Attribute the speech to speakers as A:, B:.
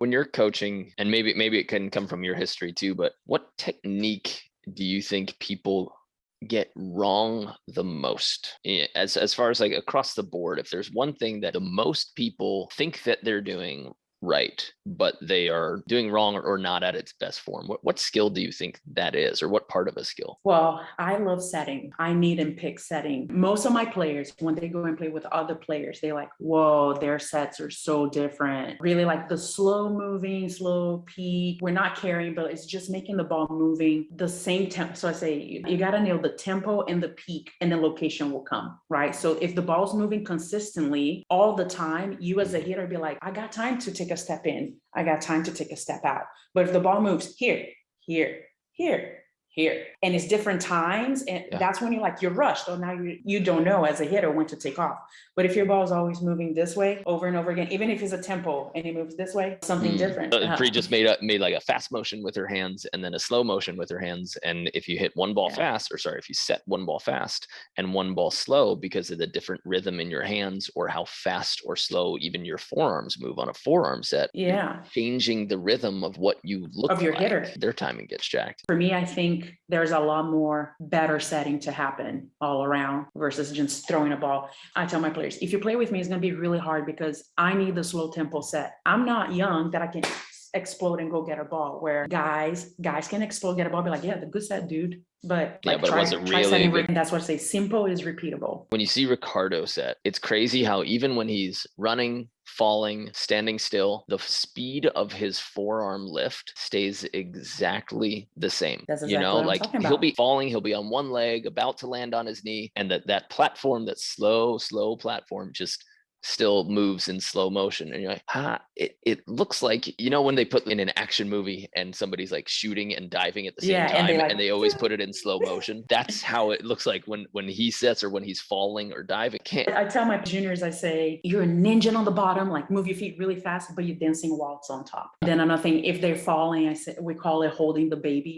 A: When you're coaching, and maybe it can come from your history too, but what technique do you think people get wrong the most? As far as like across the board, if there's one thing that the most people think that they're doing right, but they are doing wrong or not at its best form, what skill do you think that is, or what part of a skill?
B: Well, I love setting. I need and pick setting. Most of my players, when they go and play with other players, they like, whoa, their sets are so different. Really like the slow moving, slow peak. We're not carrying, but it's just making the ball moving the same tempo. So I say you got to nail the tempo and the peak, and the location will come, right? So if the ball's moving consistently all the time, you as a hitter be like, I got time to take a step in. I got time to take a step out. But if the ball moves here, here, here, here, and it's different times, and that's when you're rushed. So now you don't know as a hitter when to take off. But if your ball is always moving this way over and over again, even if it's a tempo and it moves this way, something different.
A: Bree just made like a fast motion with her hands and then a slow motion with her hands. And if you hit one ball fast, or sorry, if you set one ball fast and one ball slow because of the different rhythm in your hands or how fast or slow even your forearms move on a forearm set, changing the rhythm of what you look
B: of your
A: like,
B: hitter,
A: their timing gets jacked.
B: For me, I think there's a lot more better setting to happen all around versus just throwing a ball. I tell my players, if you play with me, it's going to be really hard because I need the slow tempo set. I'm not young that I can explode and go get a ball, where guys can explode, get a ball, be like, yeah, the good set, dude. But like,
A: but it wasn't really.
B: That's what I say. Simple is repeatable.
A: When you see Ricardo set, it's crazy how even when he's running, falling, standing still, the speed of his forearm lift stays exactly the same.
B: That's exactly
A: like he'll be falling, he'll be on one leg, about to land on his knee, and that platform, that slow platform, just still moves in slow motion. And you're like, it looks like, when they put in an action movie and somebody's like shooting and diving at the same time, and they always put it in slow motion. That's how it looks like when he sets or when he's falling or diving.
B: I tell my juniors, I say, you're a ninja on the bottom, like move your feet really fast, but you're dancing waltz on top. Then another thing, if they're falling, I say, we call it holding the baby.